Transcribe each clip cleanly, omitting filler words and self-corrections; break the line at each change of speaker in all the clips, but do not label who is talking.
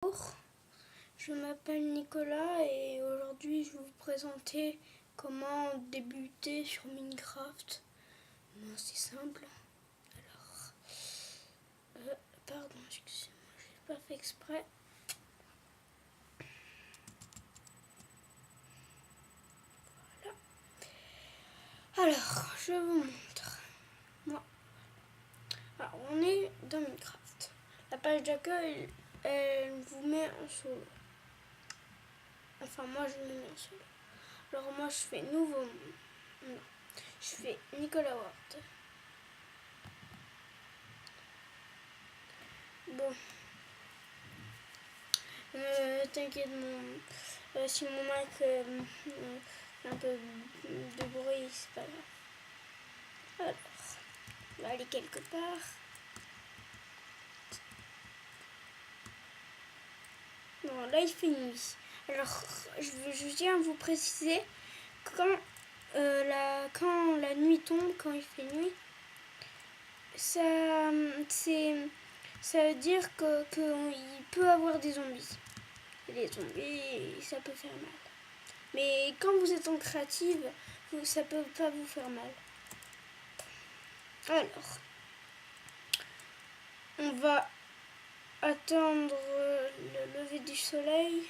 Bonjour, je m'appelle Nicolas et aujourd'hui je vais vous présenter comment débuter sur Minecraft. C'est simple. Alors, pardon, excusez-moi, je n'ai pas fait exprès. Voilà. Alors, je vous montre. Alors, on est dans Minecraft. La page d'accueil, elle vous met en solo. Enfin, moi je me mets en solo. Alors, moi je fais nouveau. Non, je fais Nicolas Ward. Bon. T'inquiète, si mon mic fait un peu de bruit, c'est pas grave. Alors, on va aller quelque part. Bon, là il fait nuit. Alors, je tiens à vous préciser que quand la nuit tombe, quand il fait nuit, ça veut dire qu'il peut avoir des zombies. Et les zombies, ça peut faire mal. Mais quand vous êtes en créative, ça peut pas vous faire mal. Alors, on va attendre le lever du soleil.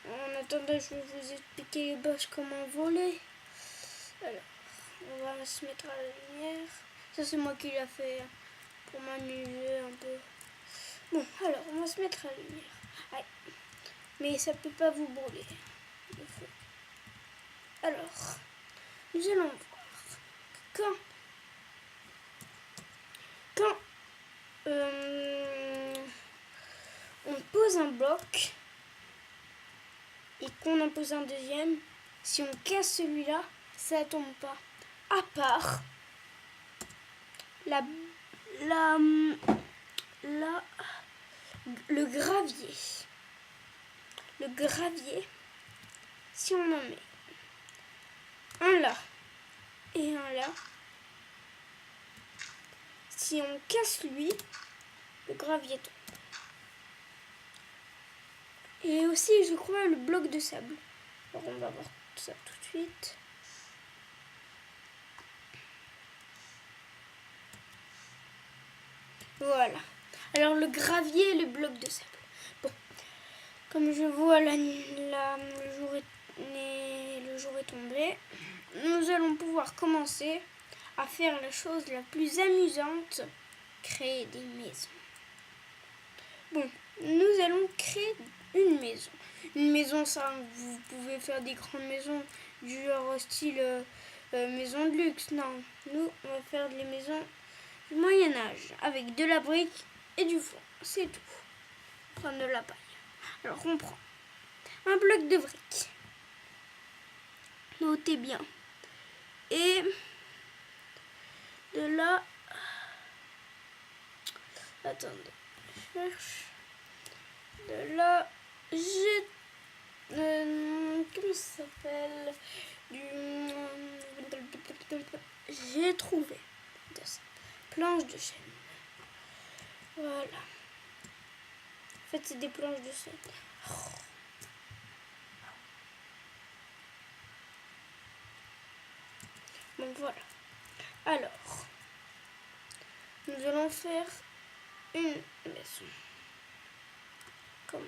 En attendant, je vais vous expliquer les boss comment voler. Alors, on va se mettre à la lumière. Ça, c'est moi qui l'ai fait pour m'amuser un peu. Bon, alors, on va se mettre à la lumière. Allez. Mais ça peut pas vous brûler le feu. Alors, nous allons voir quand on pose un bloc et qu'on en pose un deuxième, si on casse celui-là, ça tombe pas. À part le gravier. Le gravier, si on en met un là et un là, si on casse lui, le gravier tombe. Et aussi, je crois, le bloc de sable. Alors, on va voir ça tout de suite. Voilà. Alors, le gravier et le bloc de sable. Bon. Comme je vois, le jour est tombé. Nous allons pouvoir commencer à faire la chose la plus amusante, créer des maisons. Bon, nous allons créer une maison. Une maison, ça, vous pouvez faire des grandes maisons du genre style maison de luxe. Non, nous, on va faire des maisons du Moyen-Âge avec de la brique et du foin. C'est tout. Prendre de la paille. Alors, on prend un bloc de brique. Notez bien. Et de là, attendez, je cherche. De là, j'ai comment ça s'appelle, j'ai trouvé de ça. Planches de chêne. Voilà. En fait, c'est des planches de chêne. Donc voilà. Alors, nous allons faire une maison. Commence.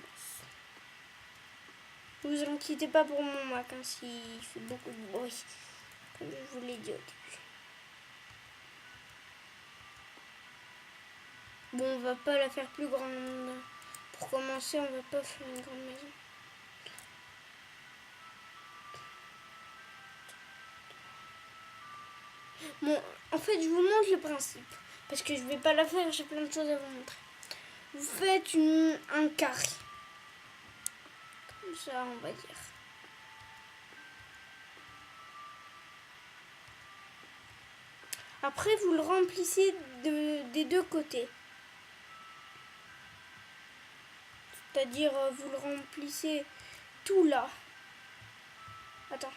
Ne vous inquiétez pas pour mon Mac, hein, s'il fait beaucoup de bruit, comme je vous l'ai dit au début. Bon, on va pas la faire plus grande. Pour commencer, on va pas faire une grande maison. Bon, en fait, je vous montre le principe. Parce que je vais pas la faire, j'ai plein de choses à vous montrer. Vous faites un carré. Comme ça, on va dire. Après, vous le remplissez des deux côtés. C'est-à-dire, vous le remplissez tout là. Attends.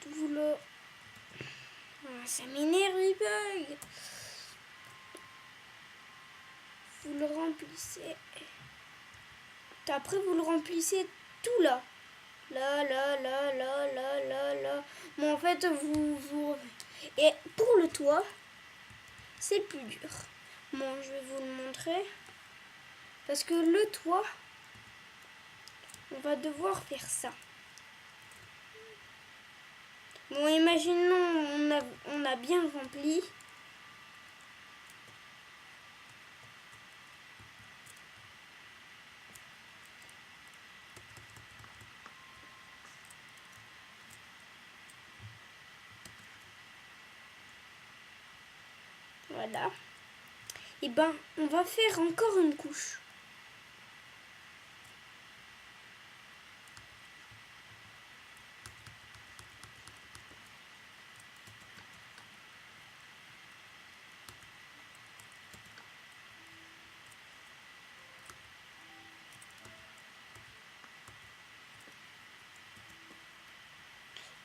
Vous le... Ah, ça m'énerve, il bug. vous le remplissez. Après, vous le remplissez tout là. Là. Bon, en fait, Et pour le toit, c'est plus dur. Bon, je vais vous le montrer. Parce que le toit, on va devoir faire ça. Bon, imaginons, on a bien rempli. Voilà. Et ben, on va faire encore une couche.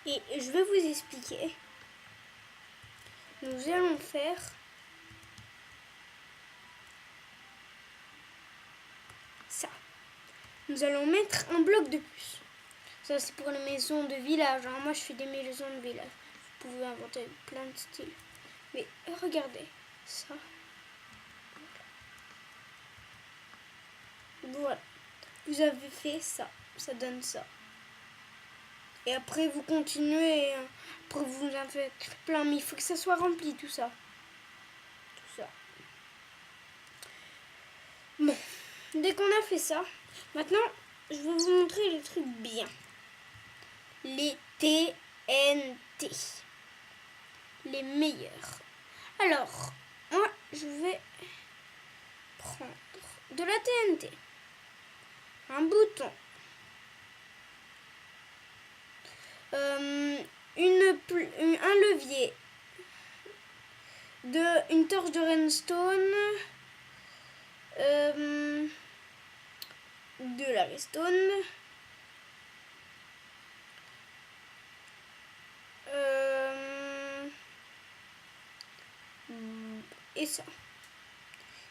Et je vais vous expliquer. Nous allons faire ça. Nous allons mettre un bloc de plus. Ça, c'est pour les maisons de village. Hein. Moi, je fais des maisons de village. Vous pouvez inventer plein de styles. Mais regardez, ça. Voilà. Vous avez fait ça. Ça donne ça. Et après, vous continuez. Après, vous en faites plein. Mais il faut que ça soit rempli, tout ça. Tout ça. Bon. Dès qu'on a fait ça, maintenant, je vais vous montrer les trucs bien. Les TNT. Les meilleurs. Alors, moi, je vais prendre de la TNT. Un bouton. Un levier. Une torche de redstone. De la redstone. Et ça.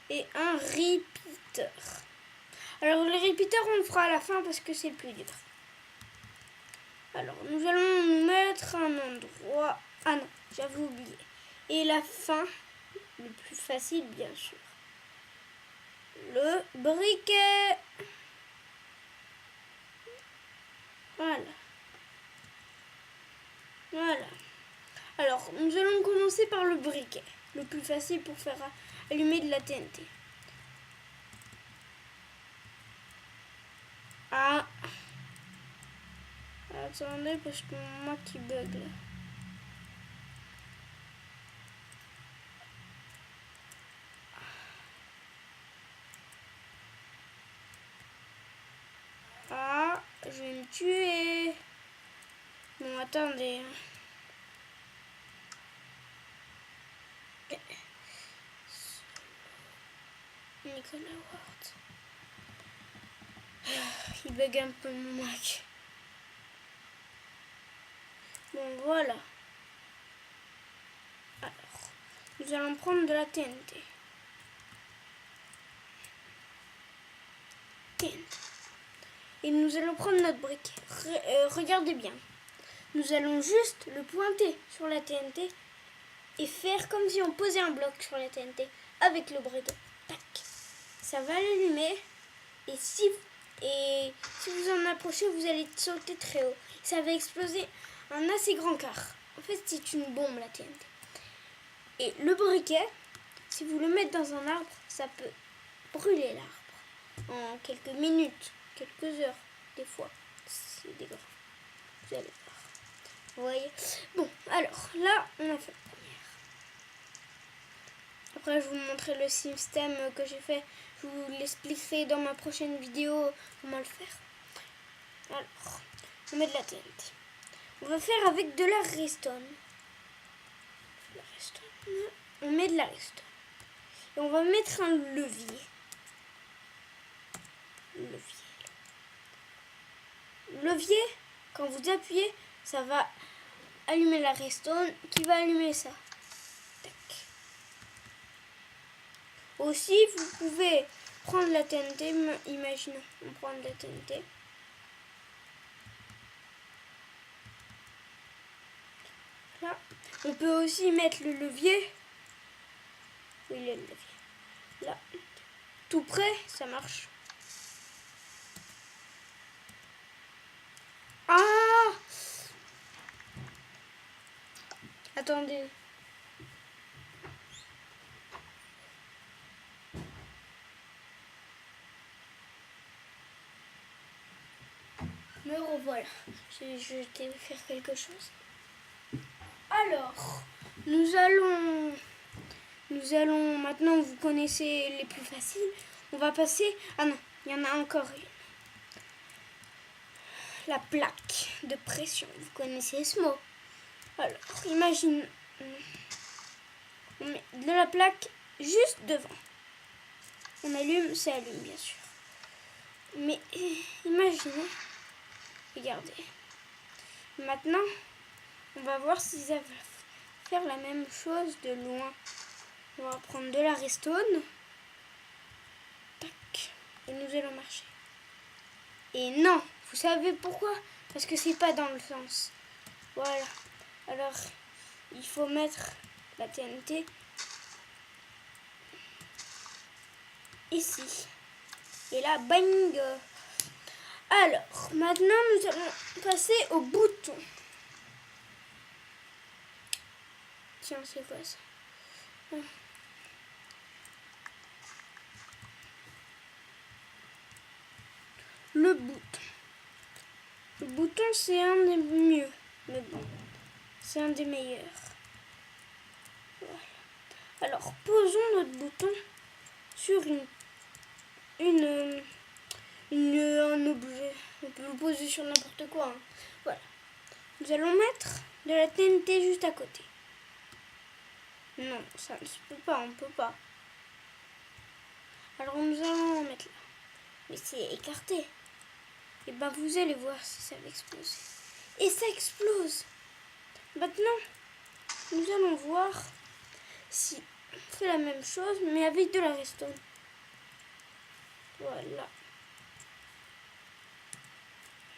Et un repeater. Alors le repeater on le fera à la fin parce que c'est le plus dur. Alors nous allons nous mettre un endroit. Ah non, j'avais oublié. Et la fin, le plus facile bien sûr. Le briquet. Voilà. Voilà. Alors nous allons commencer par le briquet. Le plus facile pour faire allumer de la TNT. Ah. Attendez parce que moi qui bug là. Ah, je vais me tuer. Bon, attendez. Nicolas Ward. Il bug un peu mon Mac. Bon, voilà. Alors, nous allons prendre de la TNT. Et nous allons prendre notre briquet. Regardez bien. Nous allons juste le pointer sur la TNT et faire comme si on posait un bloc sur la TNT avec le briquet. Tac. Ça va l'allumer et si vous en approchez, vous allez sauter très haut. Ça va exploser un assez grand quart. En fait, c'est une bombe la TNT. Et le briquet, si vous le mettez dans un arbre, ça peut brûler l'arbre en quelques minutes, quelques heures, des fois. C'est des grands. Vous allez voir. Vous voyez. Bon, alors là, on a fait la première. Après, je vous montrerai le système que j'ai fait. Je vous l'expliquerai dans ma prochaine vidéo comment le faire. Alors, on met de la TNT. On va faire avec de la redstone. On met de la redstone. Et on va mettre un levier. Levier, quand vous appuyez, ça va allumer la redstone qui va allumer ça. Tac. Aussi, vous pouvez prendre la TNT. Imaginons, on prend de la TNT. Là, on peut aussi mettre le levier. Oui, il est le levier. Là, tout près, ça marche. Ah! Attendez. Me revoilà. Je t'ai faire quelque chose. Alors, nous allons maintenant, vous connaissez les plus faciles. On va passer. Ah non, il y en a encore une. La plaque de pression. Vous connaissez ce mot. Alors, imagine, on met de la plaque juste devant. On allume, ça allume bien sûr. Mais imaginez, regardez. Maintenant, on va voir si ça va faire la même chose de loin. On va prendre de la redstone. Tac. Et nous allons marcher. Et non, vous savez pourquoi? Parce que c'est pas dans le sens. Voilà. Alors, il faut mettre la TNT ici. Et là, bang! Alors, maintenant, nous allons passer au bouton. Tiens, c'est quoi ça? Le bouton. Le bouton, c'est un des mieux. Mais bon, c'est un des meilleurs. Voilà. Alors, posons notre bouton sur un objet. On peut le poser sur n'importe quoi. Hein. Voilà. Nous allons mettre de la TNT juste à côté. Non, ça ne se peut pas, on ne peut pas. Alors nous allons en mettre là. Mais c'est écarté. Et ben vous allez voir si ça va exploser. Et ça explose. Maintenant, nous allons voir si on fait la même chose, mais avec de la redstone. Voilà.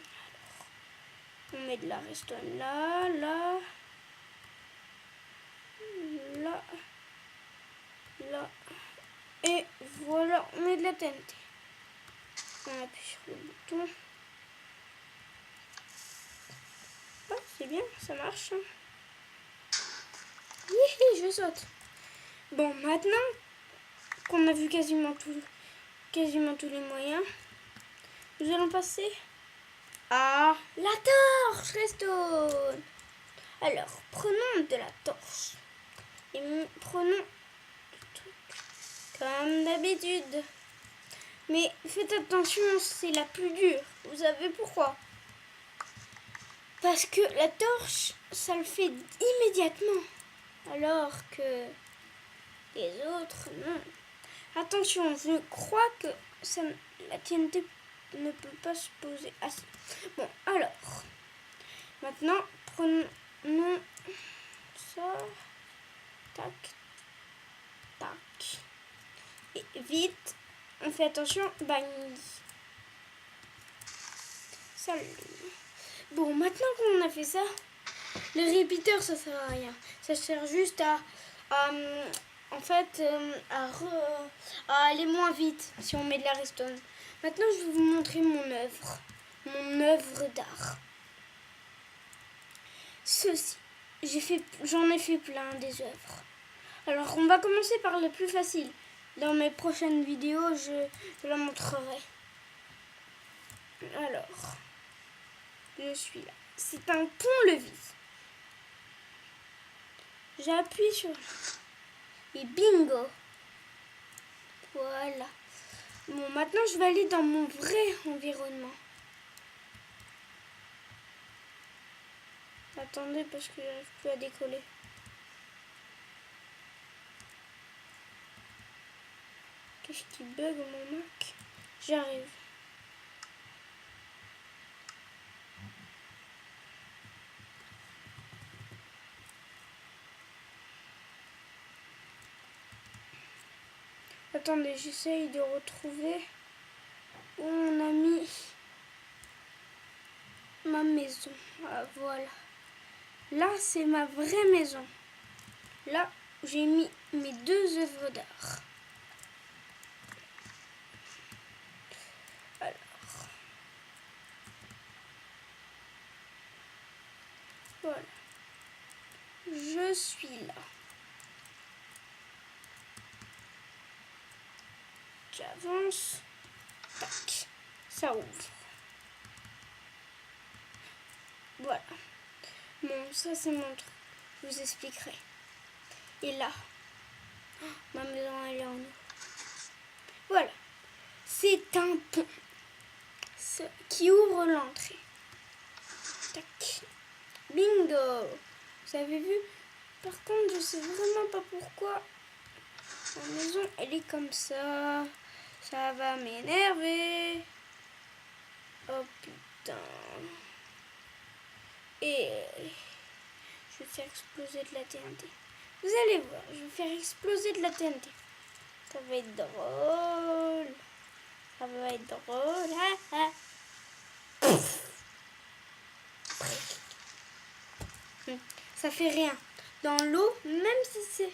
Alors, on met de la redstone là, là, là, là. Et voilà, on met de la TNT. On appuie sur le bouton. Ah, c'est bien, ça marche. Hihi, je saute. Bon, maintenant qu'on a vu quasiment tous les moyens, nous allons passer à la torche redstone. Alors, prenons de la torche. Et prenons le truc comme d'habitude. Mais faites attention, c'est la plus dure. Vous savez pourquoi? Parce que la torche, ça le fait immédiatement. Alors que les autres, non. Attention, je crois que la TNT ne peut pas se poser assez. Bon, alors, maintenant, prenons ça. Tac, tac. Et vite, on fait attention, bang. Salut. Bon, maintenant qu'on a fait ça, le repeater, ça sert à rien. Ça sert juste à aller moins vite si on met de la redstone. Maintenant, je vais vous montrer mon œuvre d'art. Ceci, j'en ai fait plein des œuvres. Alors, on va commencer par le plus facile. Dans mes prochaines vidéos, je la montrerai. Alors, je suis là. C'est un pont-levis. J'appuie sur et bingo. Voilà. Bon, maintenant je vais aller dans mon vrai environnement. Attendez parce que j'arrive plus à décoller. Qu'est-ce qui bug mon Mac? J'arrive. Attendez, j'essaye de retrouver où on a mis ma maison. Ah, voilà. Là, c'est ma vraie maison. Là, j'ai mis mes 2 œuvres d'art. Alors. Voilà. Je suis là. J'avance. Tac. Ça ouvre. Voilà. Bon, ça c'est mon truc. Je vous expliquerai. Et là, ma maison elle est en eau. Voilà. C'est un pont qui ouvre l'entrée. Tac. Bingo. Vous avez vu? Par contre, je sais vraiment pas pourquoi la maison elle est comme ça. Ça va m'énerver. Oh putain. Et je vais faire exploser de la TNT. Vous allez voir, je vais faire exploser de la TNT. Ça va être drôle. Ça va être drôle. Ah, ah. Ça fait rien. Dans l'eau, même si c'est...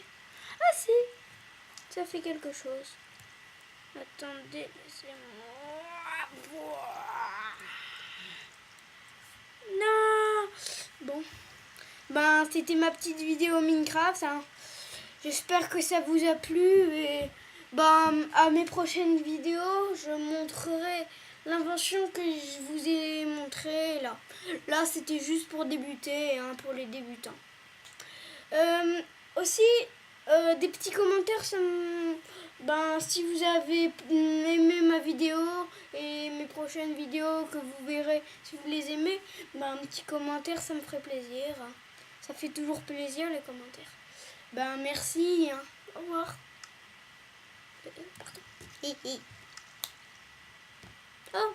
Ah si, ça fait quelque chose. Attendez, laissez-moi... Non. Bon. Ben, c'était ma petite vidéo Minecraft. Hein. J'espère que ça vous a plu. Et ben, à mes prochaines vidéos, je montrerai l'invention que je vous ai montrée là. Là, c'était juste pour débuter, hein, pour les débutants. Aussi, des petits commentaires, ben, si vous avez aimé ma vidéo et mes prochaines vidéos que vous verrez, si vous les aimez, ben, un petit commentaire, ça me ferait plaisir. Ça fait toujours plaisir les commentaires. Ben, merci. Hein. Au revoir. Pardon. Oh.